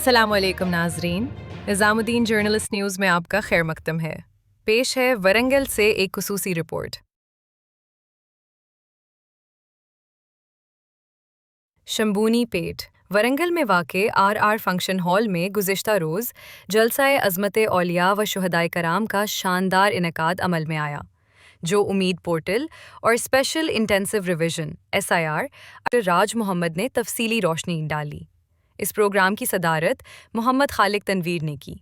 السلام علیکم ناظرین، نظام الدین جرنلسٹ نیوز میں آپ کا خیر مقدم ہے۔ پیش ہے ورنگل سے ایک خصوصی رپورٹ۔ شمبونی پیٹ ورنگل میں واقع آر فنکشن ہال میں گزشتہ روز جلسہ عظمت اولیاء و شہدائے کرام کا شاندار انعقاد عمل میں آیا، جو امید پورٹل اور اسپیشل انٹینسیو ریویژن SIR راج محمد نے تفصیلی روشنی ڈالی۔ اس پروگرام کی صدارت محمد خالق تنویر نے کی۔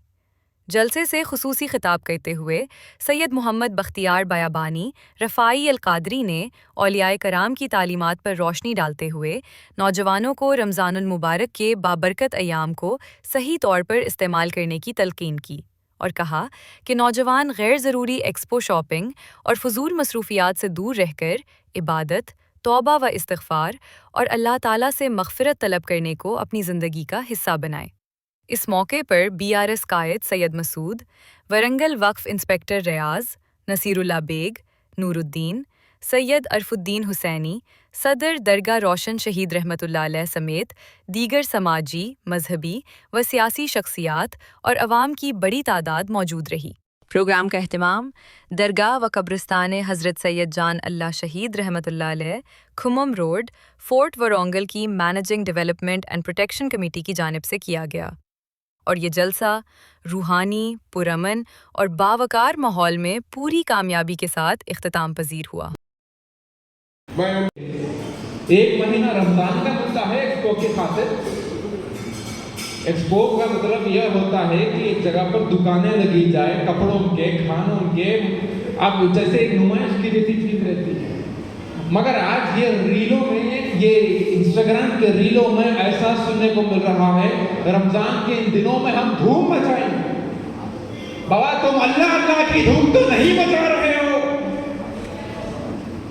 جلسے سے خصوصی خطاب کرتے ہوئے سید محمد بختیار بیابانی رفاعی القادری نے اولیاء کرام کی تعلیمات پر روشنی ڈالتے ہوئے نوجوانوں کو رمضان المبارک کے بابرکت ایام کو صحیح طور پر استعمال کرنے کی تلقین کی اور کہا کہ نوجوان غیر ضروری ایکسپو شاپنگ اور فضول مصروفیات سے دور رہ کر عبادت، توبہ و استغفار اور اللہ تعالیٰ سے مغفرت طلب کرنے کو اپنی زندگی کا حصہ بنائیں۔ اس موقع پر BRS قائد سید مسعود، ورنگل وقف انسپکٹر ریاض، نصیر اللہ بیگ، نور الدین، سید عرف الدین حسینی، صدر درگاہ روشن شہید رحمۃ اللہ علیہ سمیت دیگر سماجی، مذہبی و سیاسی شخصیات اور عوام کی بڑی تعداد موجود رہی۔ پروگرام کا اہتمام درگاہ و قبرستان حضرت سید جان اللہ شہید رحمۃ اللہ علیہ، کھمم روڈ، فورٹ ورونگل کی managing development and protection committee کی جانب سے کیا گیا اور یہ جلسہ روحانی، پرامن اور باوقار ماحول میں پوری کامیابی کے ساتھ اختتام پذیر ہوا۔ ایک مہینہ رمضان کا ہوتا ہے ایکسپو کی خاطر۔ ایکسپو کا مطلب یہ ہوتا ہے کہ ایک جگہ پر دکانیں لگی جائے، کپڑوں کے، کھانوں کے، اب جیسے ایک نمائش کی جیسی چیز رہتی ہے۔ مگر آج یہ ریلوں میں، یہ انسٹاگرام کے ریلوں میں ایسا سننے کو مل رہا ہے، رمضان کے ان دنوں میں ہم دھوم مچائیں گے۔ بابا تم اللہ اللہ کی دھوم تو نہیں مچا رہے ہو،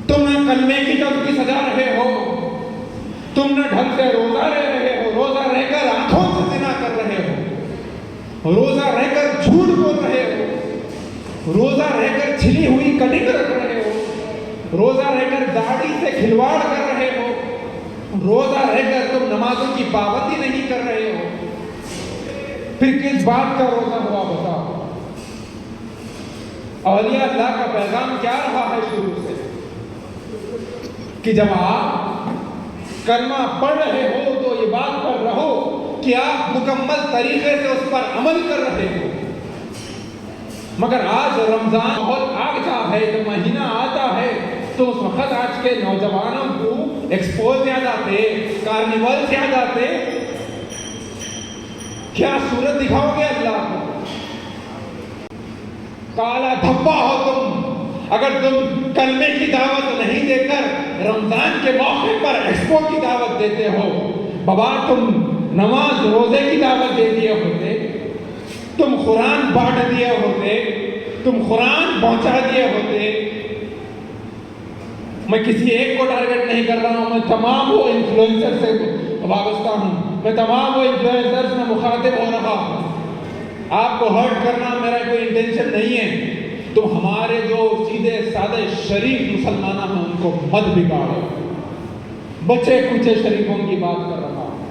تم نہ کلمے کی تسبیح سجا رہے ہو، تم نہ ڈھنگ سے روزہ رہ رہے ہو، روزہ رہ کر آنکھوں سے زنا کر رہے ہو، روزہ رہ کر جھوٹ بول رہے ہو، روزہ رہ کر چھلی ہوئی کٹنگ رکھ رہے ہو، روزہ رہ کر داڑھی سے کھلواڑ کر رہے ہو، روزہ رہ کر تم نمازوں کی پابندی نہیں کر رہے ہو، پھر کس بات کا روزہ ہوا بتاؤ؟ اولیاء اللہ کا پیغام کیا رہا ہے شروع سے کہ جب آپ کلمہ پڑھ رہے ہو تو یہ بات پر رہو کہ آپ مکمل طریقے سے اس پر عمل کر رہے ہو۔ مگر آج رمضان بہت آ گیا ہے، جب مہینہ آتا ہے تو اس وقت آج کے نوجوانوں کو ایکسپوز یاد آتے، کارنیولز یاد آتے۔ کیا صورت دکھاؤ گے اللہ کو؟ کالا دھبا ہو تم اگر تم کلمے کی دعوت نہیں دے کر رمضان کے موقع پر ایکسپو کی دعوت دیتے ہو۔ بابا تم نماز روزے کی دعوت دے دیے ہوتے، تم قرآن بانٹ دیے ہوتے، تم قرآن پہنچا دیے ہوتے۔ میں کسی ایک کو ٹارگٹ نہیں کر رہا ہوں، میں تمام وہ انفلوئنسر سے وابستہ ہوں، میں تمام وہ انفلوئنسر سے مخاطب ہو رہا ہوں۔ آپ کو ہرٹ کرنا میرا کوئی انٹینشن نہیں ہے۔ تو ہمارے جو سیدھے سادے شریف مسلمان ہیں ان کو مت بگاڑو۔ بچے کچے شریفوں کی بات کر رہا ہوں،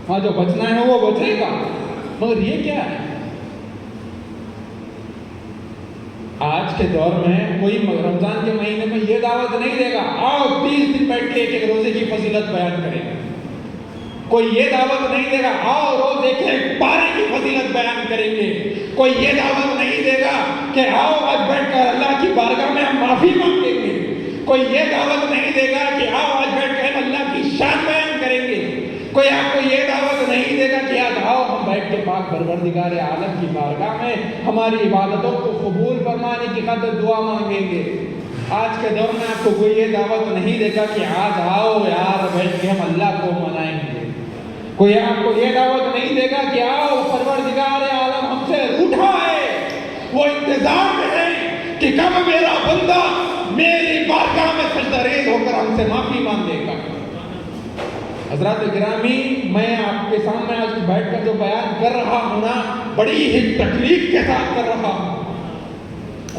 ہاں جو بچنا ہے وہ بچے گا، مگر یہ کیا ہے؟ آج کے دور میں کوئی رمضان کے مہینے میں یہ دعوت نہیں دے گا آؤ 30 دن بیٹھ کے ایک روزے کی فضیلت بیان کریں گے۔ کوئی یہ دعوت نہیں دے گا آؤ روزے کے پارے کی فضیلت بیان کریں گے۔ کوئی یہ دعوت نہیں دے گا کہ آؤ آج بیٹھ کر اللہ کی بارگاہ میں ہم معافی مانگیں گے۔ کوئی یہ دعوت نہیں دے گا کہ آؤ آج بیٹھ کر ہم اللہ کی شان بیان کریں گے۔ کوئی آپ کو یہ دعوت نہیں دے گا کہ آج آؤ ہم بیٹھ کے پاک پروردگار عالم کی بارگاہ میں ہماری عبادتوں کو قبول فرمانے کی خاطر دعا مانگیں گے۔ آج کے دور میں آپ کو کوئی یہ دعوت نہیں دے گا کہ آج آؤ یار بیٹھ کے ہم اللہ کو منائیں گے۔ کوئی آپ کو یہ دعوت نہیں دے گا کہ آؤ پروردگار عالم ہم سے روٹھا ہے، وہ انتظار میں ہے کہ کب میرا بندہ میری بارگاہ میں سجدہ ریز ہو کر ہم سے معافی مانگے گا۔ حضرات گرامی، میں آپ کے سامنے آج بیٹھ کر جو بیان کر رہا ہوں نا، بڑی ہی تکلیف کے ساتھ کر رہا ہوں۔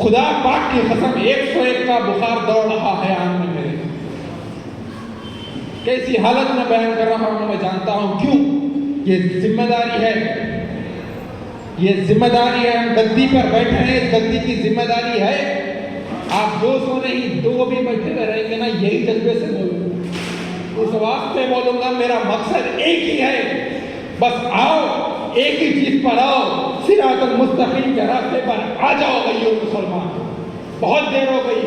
خدا پاک کی قسم 101 کا بخار دوڑ رہا ہے آنکھ میں میرے۔ کیسی حالت میں بیان کر رہا ہوں میں جانتا ہوں کیوں؟ یہ ذمہ داری ہے، یہ ذمہ داری ہے، ہم گدی پر بیٹھے ہیں، اس گدی کی ذمہ داری ہے۔ آپ 200 نہیں 2 بھی بیٹھے رہیں گے نا، یہی جذبے سے بولوں گا، اس واسطے بولوں گا، میرا مقصد ایک ہی ہے، بس آؤ ایک ہی چیز پر آؤ، صراط المستقیم کے راستے پر آ جاؤ بھائیو مسلمان۔ بہت دیر ہو گئی،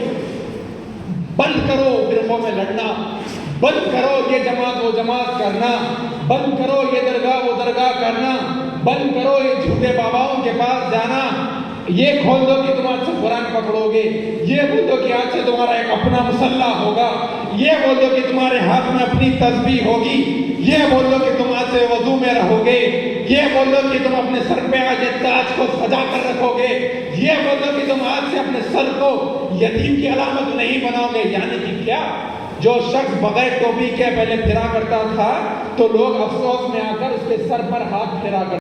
بند کرو فرقوں میں لڑنا، بند کرو یہ جماعت وہ جماعت کرنا، بند کرو یہ درگاہ وہ درگاہ کرنا، بند کرو یہ جھوٹے باباؤں کے پاس جانا۔ یہ کھول دو کہ تم آج سے قرآن پکڑو گے، یہ بول دو کہ آج سے تمہارا ایک اپنا مسلح ہوگا، یہ بول دو کہ تمہارے ہاتھ میں اپنی تسبیح ہوگی، یہ بول دو کہ تم آج سے وضو میں رہو گے، یہ بول دو کہ تم اپنے سر پہ آج تاج کو سجا کر رکھو گے، یہ بول دو کہ تم آج سے اپنے سر کو یتیم کی علامت نہیں بناؤ گے۔ یعنی کہ کیا؟ جو شخص بغیر ٹوپی کے پہلے پھرا کرتا تھا تو لوگ افسوس میں آ کر اس کے سر پر ہاتھ پھیرا کرتے